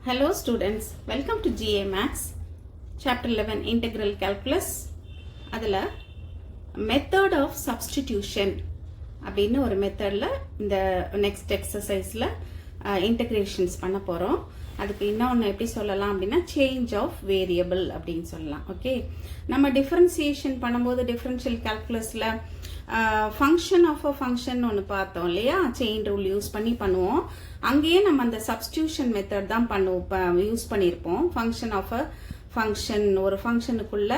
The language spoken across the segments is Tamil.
Hello students, welcome to GA Maths, Chapter 11 Integral Calculus. அதில் Method of Substitution அப்படின்னு ஒரு மெத்தடில் இந்த நெக்ஸ்ட் எக்ஸசைஸில் இன்டகிரேஷன்ஸ் பண்ண போகிறோம். அதுக்கு இன்னொன்று எப்படி சொல்லலாம் அப்படின்னா சேஞ்ச் ஆஃப் வேரியபிள் அப்படின்னு சொல்லலாம். ஓகே, நம்ம டிஃப்ரென்சியேஷன் பண்ணும்போது டிஃப்ரென்ஷியல் கால்குலஸில் ஃபங்க்ஷன் ஆஃப் அ ஃபங்க்ஷன் ஒன்று பார்த்தோம் இல்லையா, செயின் ரூல் யூஸ் பண்ணி பண்ணுவோம். அங்கேயே நம்ம அந்த சப்ஸ்டியூஷன் மெத்தட் தான் யூஸ் பண்ணியிருப்போம். ஃபங்க்ஷன் ஆஃப் அ ஃபங்க்ஷன், ஒரு ஃபங்க்ஷனுக்குள்ள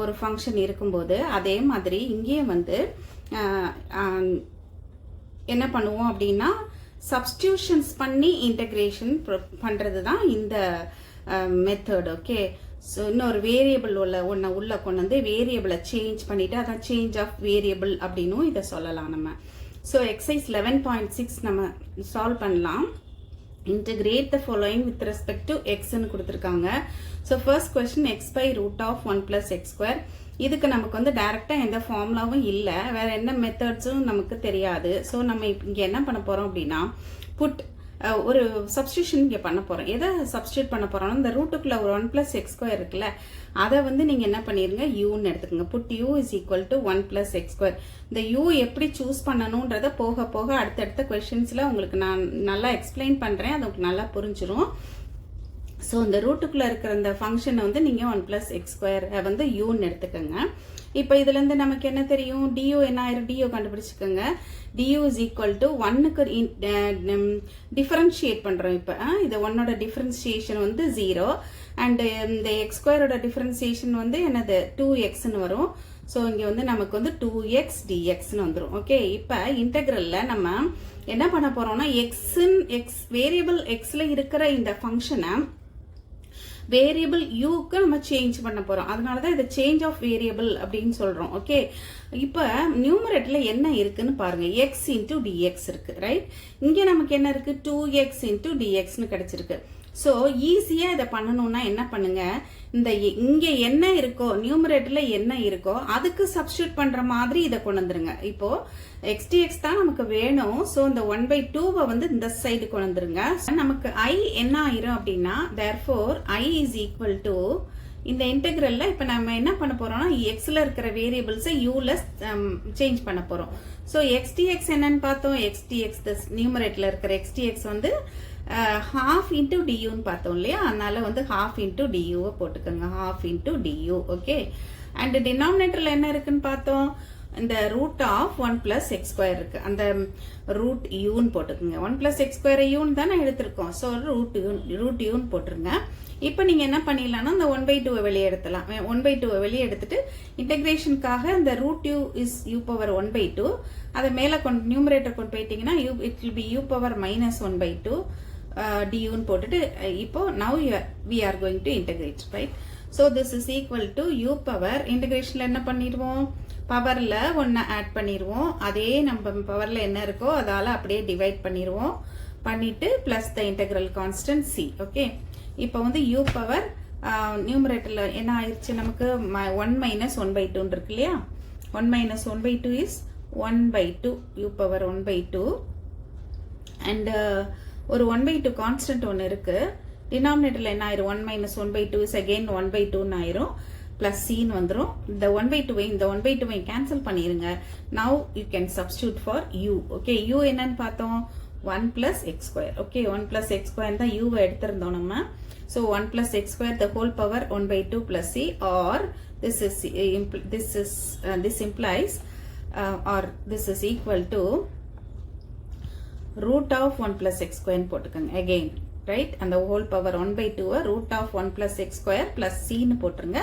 ஒரு ஃபங்க்ஷன் இருக்கும்போது அதே மாதிரி இங்கேயே வந்து என்ன பண்ணுவோம் அப்படின்னா சப்ஸ்டியூஷன்ஸ் பண்ணி இன்டகிரேஷன் பண்ணுறது தான் இந்த மெத்தட். ஓகே, ஸோ இன்னொரு வேரியபிள் உள்ள கொண்டு வந்து வேரியபிளை சேஞ்ச் பண்ணிட்டு அதான் சேஞ்ச் ஆஃப் வேரியபிள் அப்படின்னும் இதை சொல்லலாம் நம்ம. ஸோ எக்ஸசைஸ் 11.6 நம்ம சால்வ் பண்ணலாம். Integrate the following with respect to x ன்னு கொடுத்துருக்காங்க. So first question x by root of 1 plus x square. இதுக்கு நமக்கு வந்து டைரெக்டாக எந்த ஃபார்முலாவும் இல்லை, வேற என்ன மெத்தட்ஸும் நமக்கு தெரியாது. ஸோ நம்ம இங்கே என்ன பண்ண போகிறோம் அப்படின்னா ஒரு சப்ஸ்டியூஷன் இங்கே பண்ண போகிறோம். எதை சப்ஸ்டியூட் பண்ண போகிறோம்னா இந்த ரூட்டுக்குள்ள ஒரு 1 plus x square இருக்குல்ல, அதை வந்து நீங்கள் என்ன பண்ணிடுங்க, யூன்னு எடுத்துக்கோங்க. Put u is equal to 1 plus x square. இந்த u எப்படி சூஸ் பண்ணணுன்றத போக போக அடுத்தடுத்த கொஸ்டின்ஸில் உங்களுக்கு நான் நல்லா எக்ஸ்பிளைன் பண்ணுறேன், அது உங்களுக்கு நல்லா புரிஞ்சிடும். ஸோ இந்த ரூட்டுக்குள்ளே இருக்கிற இந்த ஃபங்க்ஷனை வந்து நீங்கள் 1 plus x square வந்து யூன்னு எடுத்துக்கோங்க. இப்போ இதுலேருந்து நமக்கு என்ன தெரியும், du என்ன ஆயிரும், du கண்டுபிடிச்சிக்கோங்க. du is equal to 1க்கு டிஃபரன்ஷியேட் பண்ணுறோம். இப்போ இது 1ஓட டிஃபரன்ஷியேஷன் வந்து 0 அண்ட் இந்த x ஸ்கொயரோட டிஃபரன்ஷியேஷன் வந்து என்னது 2xன்னு வரும். ஸோ இங்கே வந்து நமக்கு வந்து 2x dxன்னு வந்துடும். ஓகே, இப்போ இன்டெக்ரலில் நம்ம என்ன பண்ண போகிறோம்னா எக்ஸ் வேரியபிள் எக்ஸில் இருக்கிற இந்த ஃபங்க்ஷனை வேரியபிள் யூக்கு நம்ம சேஞ்ச் பண்ண போறோம். அதனாலதான் இதை சேஞ்ச் ஆஃப் வேரியபிள் அப்படின்னு சொல்றோம். ஓகே, இப்ப நியூமரேட்டர்ல என்ன இருக்குன்னு பாருங்க, எக்ஸ் இன்டூ டிஎக்ஸ் இருக்கு, ரைட்? இங்க நமக்கு என்ன இருக்கு, 2x இன்டூ டிஎக்ஸ்னு கிடைச்சிருக்கு. ஸோ ஈஸியா இதை பண்ணணும்னா என்ன பண்ணுங்க, இந்த இங்க என்ன இருக்கோ நியூமரேட்டர்ல என்ன இருக்கோ அதுக்கு சப்ஸ்டியூட் பண்ற மாதிரி இதை கொண்டு வந்துருங்க. இப்போ எக்ஸ் டிஎக்ஸ் தான் நமக்கு வேணும். ஸோ இந்த 1/2 வந்து இந்த சைடு கொண்டு வந்துருங்க. நமக்கு i என்ன ஆயிரும் அப்படின்னா therefore i is equal to இந்த இன்டெகிரல்ல இப்ப நம்ம என்ன பண்ண போறோம்னா எக்ஸ்ல இருக்கிற வேரியபிள்ஸை யூல சேஞ்ச் பண்ண போறோம். ஸோ எக்ஸ் டிஎக்ஸ் என்னன்னு பார்த்தோம், எக்ஸ் டிஎக்ஸ் நியூமரேட்டர்ல இருக்கிற எக்ஸ் டிஎக்ஸ் வந்து half into duன்னு பார்த்தோம் இல்லையா, அதனால வந்து half into du போட்டுக்கோங்க, half into du. Okay, and டினாமினேட்டர்ல என்ன இருக்குன்னு பார்த்தோம், இந்த root of 1 plus x square இருக்கு, அந்த ரூட் யூன்னு போட்டுக்கோங்க. 1 plus x square யூன்னு தானே எடுத்திருக்கோம். ஸோ ரூட் யூன்னு போட்டுருங்க. இப்போ நீங்க என்ன பண்ணிடலாம்னா இந்த 1/2 வெளியே எடுத்துலாம். 1/2 வெளியே எடுத்துட்டு இன்டெகிரேஷனுக்காக இந்த root u is u power 1/2 அதை மேல நியூமரேட்டர் கொண்டு போயிட்டீங்கன்னா it will be u power -1/2 duன்னு போட்டுட்டு இப்போ now we are going to integrate, right? so this is equal to u power இன்டகிரேஷன்ல என்ன பண்ணிடுவோம், பவர்ல 1 ஆட் பண்ணிடுவோம், அதே நம்ம பவர்ல என்ன இருக்கோ அதால அப்படியே டிவைட் பண்ணிடுவோம், பண்ணிட்டு plus the integral constant c. Okay, இப்போ வந்து u பவர் நியூமரேட்டர்ல என்ன ஆயிடுச்சு நமக்கு 1 - 1/2 இருக்கு இல்லையா, 1 - 1/2 is 1/2 u பவர் 1/2 அண்ட் ஒரு 1/2 கான்ஸ்டன்ட் ஒன்று இருக்கு. டினாமினேட்டர்ல என்ன ஆயிரும், 1 - 1/2 is again 1/2 ஆயிரும், பிளஸ் சின்னு வந்துடும். இந்த 1/2 கேன்சல் பண்ணிருங்க. Now you can substitute for u. Okay, u என்னன்னு பார்த்தோம், 1 plus x square. Okay, 1 plus x square தான் u எடுத்திருந்தோம் நம்ம. So 1 plus x square the whole power 1/2 plus c, or this implies or this is equal to root of 1 plus x square போட்டுக்கோங்க again, right? and the whole power 1/2 root of 1 plus x square plus c ன்னு போட்டுருங்க.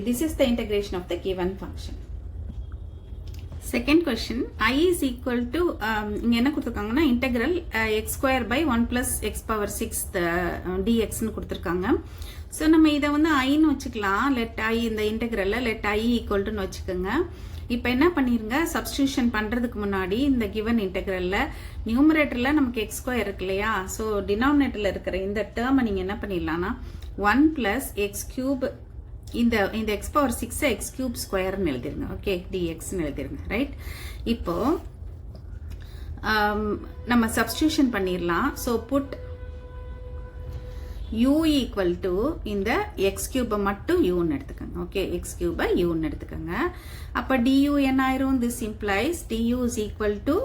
This is the integration of the given function. Second question, i is equal to இங்க என்ன கொடுத்திருக்காங்கன்னா integral x square by 1 plus x power 6 dx ன்னு கொடுத்திருக்காங்க. ஸோ நம்ம இதை வந்து iன்னு வச்சுக்கலாம். let i இந்த இன்டெகிரல்ல let i equal to வச்சுக்கோங்க. இப்போ என்ன பண்ணிருங்க, சப்ஸ்டியூஷன் பண்றதுக்கு முன்னாடி இந்த கிவன் இன்டெகிரல்ல நியூமரேட்டர்ல நமக்கு x ஸ்கொயர் இருக்கு இல்லையா, ஸோ டினாமினேட்டர்ல இருக்கிற இந்த டேர்மை நீங்க என்ன பண்ணிடலாம்னா 1 plus x cube இந்த x power 6 x cube ஸ்கொயர்னு எழுதிருங்க. Okay, dxன்னு எழுதிருங்க, right? இப்போ நம்ம சப்ஸ்டியூஷன் பண்ணிடலாம். So put u equal to இந்த x cube மட்டும் u ன்னு எடுத்துக்கங்க. ஓகே, x cube u ன்னு எடுத்துக்கங்க. அப்ப du என்ன ஆயிரும்? This implies du is equal to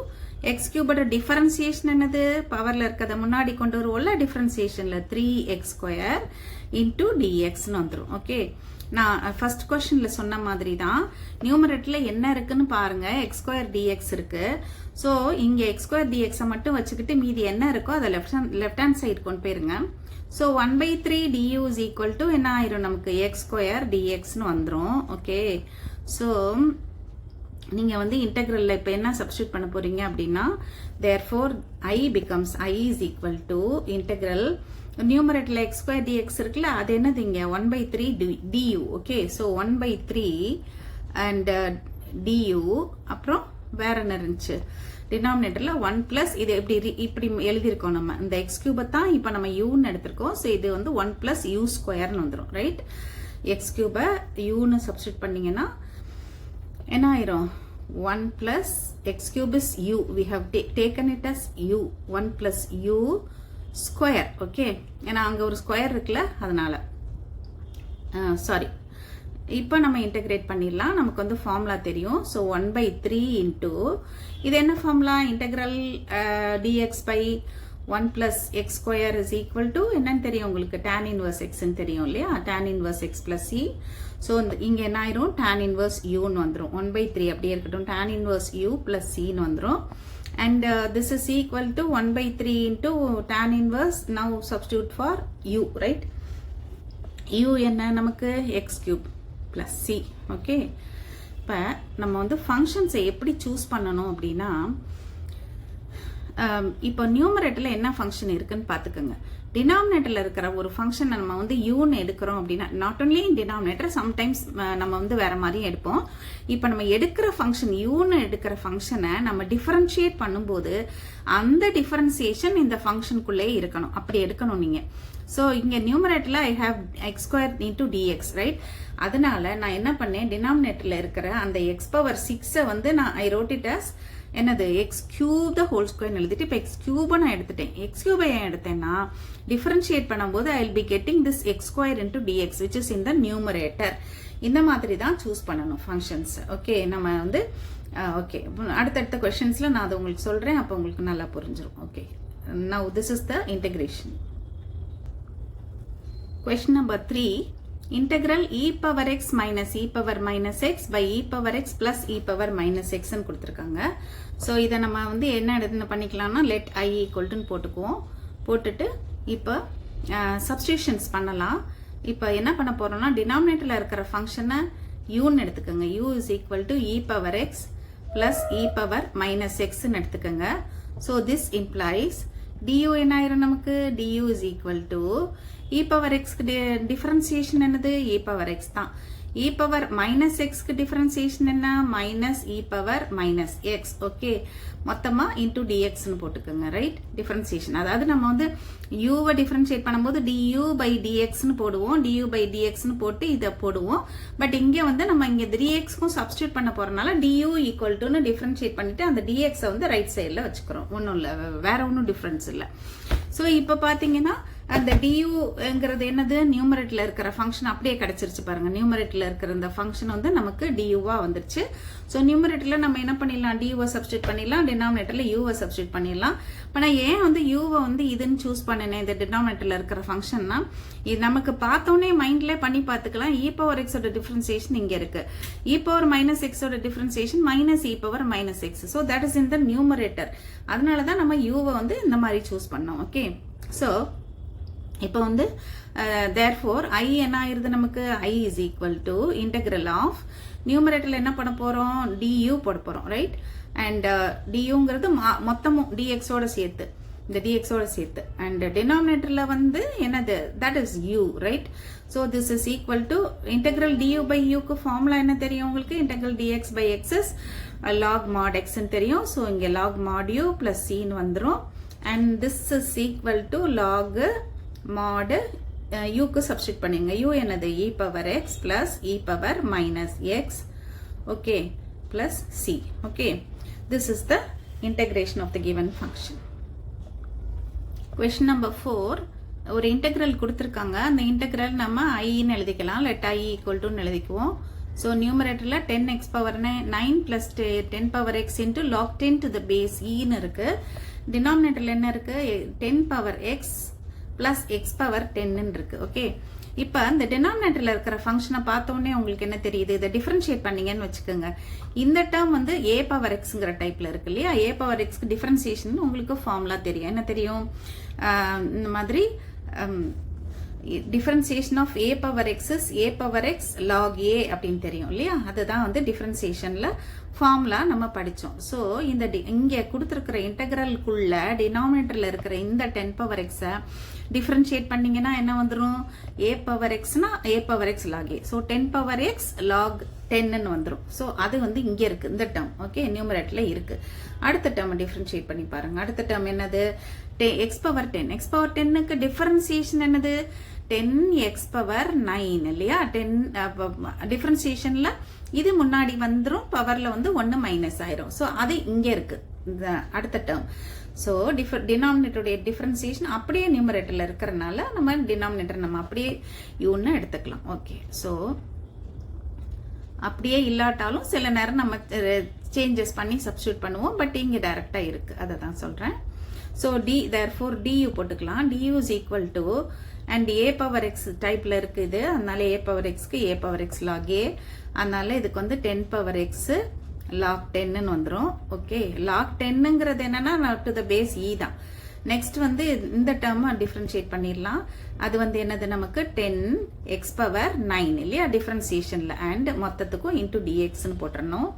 x cube differentiation என்னது? பவர்ல இருக்கத முன்னாடி கொண்டு வருவோம்ல differentiationல 3x square into dx ன்னு வந்துரும். ஓகே, நான் ஃபர்ஸ்ட் क्वेश्चनல சொன்ன மாதிரி தான் நியூமரேட்டர்ல என்ன இருக்குன்னு பாருங்க. x square dx இருக்கு. சோ இங்க x square dx மட்டும் வச்சுக்கிட்டு மீதி என்ன இருக்கோ அத லெஃப்ட் ஹேண்ட் சைடு கொண்டு போயிருங்க. So 1/3 du is equal to என்ன ஆயிரும்? நமக்கு x square dx ன்னு வந்துரும். ஓகே, so நீங்க வந்து இன்டெக்ரல்ல இப்ப என்ன சப்ஸ்டிட்யூட் பண்ண போறீங்க அப்படின்னா, therefore I becomes I is equal to integral நியூமரேட்டர்ல x square dx இருக்குல்ல, அது என்னது இங்க 1/3 du. Okay, so 1/3 and du அப்புறம் வேற என்ன இருந்துச்சு? டினாமினேட்டர்ல 1 பிளஸ் இது இப்படி எழுதியிருக்கோம் நம்ம. இந்த x கியூபை தான் இப்போ நம்ம யூன்னு எடுத்திருக்கோம். ஸோ இது வந்து 1 பிளஸ் யூ ஸ்கொயர்னு வந்துடும். ரைட், எக்ஸ் கியூபை யூன்னு சப்ஸ்டியூட் பண்ணீங்கன்னா என்ன ஆயிரும்? 1 plus x cube is u. We have taken it as u. 1 plus u square. Okay, ஏன்னா அங்கே ஒரு ஸ்கொயர் இருக்குல்ல, அதனால சாரி. இப்போ நம்ம இன்டெகிரேட் பண்ணிடலாம். நமக்கு வந்து ஃபார்முலா தெரியும். ஸோ 1/3 இன்டூ இது என்ன ஃபார்முலா? இன்டெக்ரல் dx பை 1 plus x square is equal to என்னன்னு தெரியும் உங்களுக்கு? tan இன்வர்ஸ் எக்ஸ்ன்னு தெரியும் இல்லையா? tan inverse x plus c. So இங்கே என்ன ஆயிரும்? tan இன்வர்ஸ் யூன்னு வந்துடும். 1/3 அப்படியே இருக்கட்டும். tan இன்வர்ஸ் யூ பிளஸ் சின்னு வந்துடும். And this is equal to 1/3 into tan inverse. Now substitute for u, right? u என்ன நமக்கு? x cube plus c. Okay, இப்போ நம்ம வந்து ஃபங்க்ஷன்ஸை எப்படி சூஸ் பண்ணணும் அப்படின்னா, இப்போ நியூமரேட்டரில் என்ன ஃபங்க்ஷன் இருக்குன்னு பார்த்துக்கோங்க. டினாமினேட்டரில் இருக்கிற ஒரு ஃபங்க்ஷன் நம்ம வந்து யூன்னு எடுக்கிறோம் அப்படின்னா, not only in denominator, sometimes நம்ம வந்து வேற மாதிரியும் எடுப்போம். இப்போ நம்ம எடுக்கிற ஃபங்க்ஷன் யூன்னு எடுக்கிற ஃபங்க்ஷனை நம்ம டிஃபரன்ஷியேட் பண்ணும்போது அந்த டிஃபரன்சியேஷன் இந்த ஃபங்க்ஷனுக்குள்ளே இருக்கணும். அப்படி எடுக்கணும் நீங்கள். ஸோ இங்கே நியூமரேட்டரில் I have x square into dx, right? அதனால நான் என்ன பண்ணேன்? டினாமினேட்டரில் இருக்கிற அந்த எக்ஸ் பவர் 6 வந்து நான் ஐ ரோட் இட் அஸ் என்னது? X cube the whole square எழுதிட்டு இப்போ எக்ஸ் கியூபை நான் எடுத்துட்டேன். எக்ஸ் கியூபை ஏன் எடுத்தேன்னா, டிஃபரன்ஷியேட் பண்ணும்போது I will be getting this X square into dx which is in the numerator. இந்த மாதிரி தான் சூஸ் பண்ணணும் ஃபங்க்ஷன்ஸ். ஓகே, நம்ம வந்து ஓகே அடுத்தடுத்த கொஸ்டின்ஸில் நான் அதை உங்களுக்கு சொல்கிறேன். அப்போ உங்களுக்கு நல்லா புரிஞ்சிடும். Okay, now this is the integration. Question number 3, integral e power x minus e power minus x by e power x plus e power minus x ன்னு கொடுத்துருக்காங்க. ஸோ இதை நம்ம வந்து என்ன பண்ணிக்கலாம்னா, let i equal to போட்டுக்குவோம். போட்டுட்டு இப்போ சப்ஸ்டியூஷன்ஸ் பண்ணலாம். இப்போ என்ன பண்ண போறோம்னா, டினாமினேட்டரில் இருக்கிற ஃபங்க்ஷனை யூன்னு எடுத்துக்கோங்க. u is equal to e power x plus e power minus x ன்னு எடுத்துக்கோங்க. ஸோ this implies du என்ன ஆயிரும் நமக்கு? du is equal to e power x differentiation என்னது? e power x தான். e power minus x க்கு டிஃபரன்சியேஷன் என்ன? minus e power minus x. Okay, மொத்தமா into dx ன்னு போட்டுக்கோங்க. Right, differentiation. அதாவது நம்ம வந்து u வை டிஃபரன்ஷியேட் பண்ணும்போது du by dx ன்னு போடுவோம். du by dx ன்னு போட்டு இதை போடுவோம். பட் இங்கே வந்து நம்ம இங்கே 3xக்கும் சப்ஸ்டியூட் பண்ண போறதுனால du equal to ன்னு டிஃபரன்ஷியேட் பண்ணிட்டு அந்த dx வந்து ரைட் சைடில் வச்சுக்கிறோம். ஒன்றும் இல்லை, வேற ஒன்றும் டிஃபரன்ஸ் இல்லை. ஸோ இப்போ பார்த்தீங்கன்னா அந்த duங்கிறது என்னது? நியூமரேட்டரில் இருக்கிற ஃபங்க்ஷன் அப்படியே கிடைச்சிருச்சு பாருங்க. நியூமரேட்டரில் இருக்கிற இந்த ஃபங்க்ஷன் வந்து நமக்கு duவா வந்துருச்சு. ஸோ நியூமரேட்டரில் நம்ம என்ன பண்ணிடலாம்? duவை சப்ஸ்டியூட் பண்ணிடலாம். டினாமினேட்டரில் uவை சப்ஸ்டியூட் பண்ணிடலாம். இப்போ நான் ஏன் வந்து uவை வந்து இதுன்னு சூஸ் பண்ணினேன்? இந்த டினாமினேட்டரில் இருக்கிற ஃபங்க்ஷன்னா இது நமக்கு பார்த்தோன்னே மைண்ட்ல பண்ணி பார்த்துக்கலாம். e பவர் x ஓட டிஃபரன்சியேஷன் இங்கே இருக்கு. e பவர் மைனஸ் x ஓட differentiation minus e power minus x. So that is in the numerator. அதனால தான் நம்ம uவை வந்து இந்த மாதிரி சூஸ் பண்ணோம். ஓகே, ஸோ இப்போ வந்து therefore i என்ன ஆயிருது நமக்கு? i is equal to integral of நியூமரேட்டரில் என்ன பண்ண போறோம்? du போட போறோம். ரைட், அண்ட் duங்கிறது மொத்தமும் dx ஓட சேர்த்து, இந்த dx ஓட சேர்த்து. அண்ட் டினாமினேட்டரில் வந்து என்னது? That is u. Right, so this is equal to integral du by யூக்கு ஃபார்முலா என்ன தெரியும் உங்களுக்கு? Integral dx by x is log mod x ன்னு தெரியும். ஸோ இங்கே log mod u plus c ன்னு வந்துடும். And this is equal to log mod யூக்கு சப்ஸ்டியூட் பண்ணுங்க. u என்னது? e power x plus e power minus x. okay, plus c. okay, this is the integration of the given function. Question number 4, ஒரு இன்டெக்ரல் கொடுத்துருக்காங்க. அந்த இன்டெக்ரல் நம்ம ஐன்னு எழுதிக்கலாம். லெட் ஐ ஈக்குவல் டுன்னு எழுதிக்குவோம். ஸோ நியூமரேட்டர்ல 10x power 9 plus 10 power x into log 10 to the base ஈன்னு இருக்கு. டினாமினேட்டர்ல என்ன இருக்கு? 10 power x plus x power 10 இருக்கு. ஓகே, இப்போ இந்த டினாமினேட்டர்ல இருக்கிற ஃபங்க்ஷனை பார்த்தோன்னே உங்களுக்கு என்ன தெரியுது? இதை டிஃபரன்ஷியேட் பண்ணீங்கன்னு வச்சுக்கோங்க. இந்த டேர்ம் வந்து ஏ பவர் எக்ஸ்ங்கிற டைப்ல இருக்கு இல்லையா? ஏ பவர் எக்ஸ்க்கு டிஃபரன்சியேஷன் உங்களுக்கு ஃபார்முலா தெரியும். என்ன தெரியும்? இந்த மாதிரி differentiation of A power x is A power x log A அப்படின்னு தெரியும் இல்லையா? அதுதான் வந்து டிஃபரன்சியேஷன்ல ஃபார்முலா நம்ம படித்தோம். ஸோ இந்த இங்கே கொடுத்துருக்கிற இன்டெக்ரலுக்குள்ள டினாமினேட்டர்ல இருக்கிற இந்த 10 பவர் எக்ஸை டிஃபரன்ஷியேட் பண்ணீங்கன்னா என்ன வந்துடும்? A power எக்ஸ்னா A power x log A. So 10 power x lock 10ன்னு வந்துடும். ஸோ அது வந்து இங்கே இருக்கு இந்த டேர்ம். ஓகே, நியூமரேட்டர்ல இருக்கு. அடுத்த டேர்ம் டிஃபரன்ஷியேட் பண்ணி பாருங்க. அடுத்த டேர்ம் என்னது? X power 10. எக்ஸ் பவர் 10க்கு டிஃபரன்சியேஷன் என்னது? 10x பவர் 9 இல்லையா? 10 டிஃபரன்சியேஷன்ல இது முன்னாடி வந்துடும், பவர்ல வந்து 1 மைனஸ் ஆயிரும். ஸோ அது இங்க இருக்கு இந்த அடுத்த டேர்ம். ஸோ டினாமினேட்டருடைய டிஃபரன்சியேஷன் அப்படியே நியூமரேட்டர்ல இருக்கிறனால நம்ம டினாமினேட்டர் நம்ம அப்படியே யூன்னு எடுத்துக்கலாம். ஓகே, ஸோ அப்படியே இல்லாட்டாலும் சில நேரம் நம்ம சேஞ்சஸ் பண்ணி சப்ஸ்டியூட் பண்ணுவோம். பட் இங்க டைரக்டா இருக்கு, அதை தான் சொல்றேன். ஸோ therefore du போட்டுக்கலாம். du is equal to and a power x டைப்ல இருக்கு இது, அதனால a power x க்கு a power x log a, அதனால இதுக்கு வந்து 10 power x log 10ன்னு வந்துரும். ஓகே, log 10ங்கிறது என்னன்னா to the base e தான். நெக்ஸ்ட் வந்து இந்த டேர்ம் டிஃபரன்ஷியேட் பண்ணிடலாம். அது வந்து என்னது? நமக்கு 10x பவர் 9 இல்லையா? டிஃபரன்சியேஷன்ல அண்ட் மொத்தத்துக்கும் இன்டூ dxன்னு போட்டுறணும்.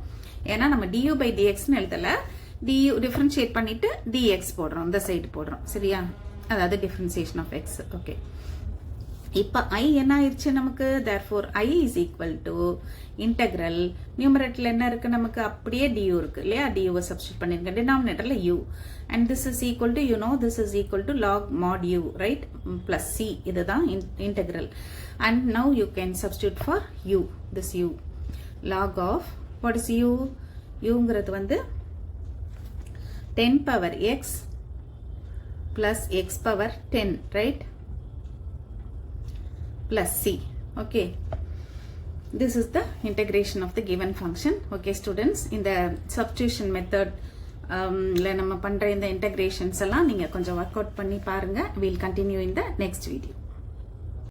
ஏன்னா நம்ம du by dxன்னு எழுதல, du டிஃபரன்ஷியேட் பண்ணிட்டு dx போடுறோம், இந்த சைடு போடுறோம். சரியா? அதாவது டிஃபரன்சியேஷன் ஆஃப் x. ஓகே, இப்போ i என்ன ஆயிடுச்சு நமக்கு? therefore i is equal to integral நியூமரேட்டர்ல என்ன இருக்கு நமக்கு? அப்படியே du இருக்கு இல்லையா? du சப்ஸ்டிட்யூட் பண்ணிருங்க. டினாமினேட்டர்ல u and this is equal to, you know, this is equal to log mod u, right? plus c, இதுதான் integral. and now you can substitute for u, this u log of what is u? uங்கிறது வந்து 10 power x plus x power 10, right? plus c. Okay, this is the integration of the given function. Okay students, in the substitution method நம்ம பண்ற இந்த integrations எல்லாம் நீங்க கொஞ்சம் work out பண்ணி பாருங்க. We'll continue in the next video.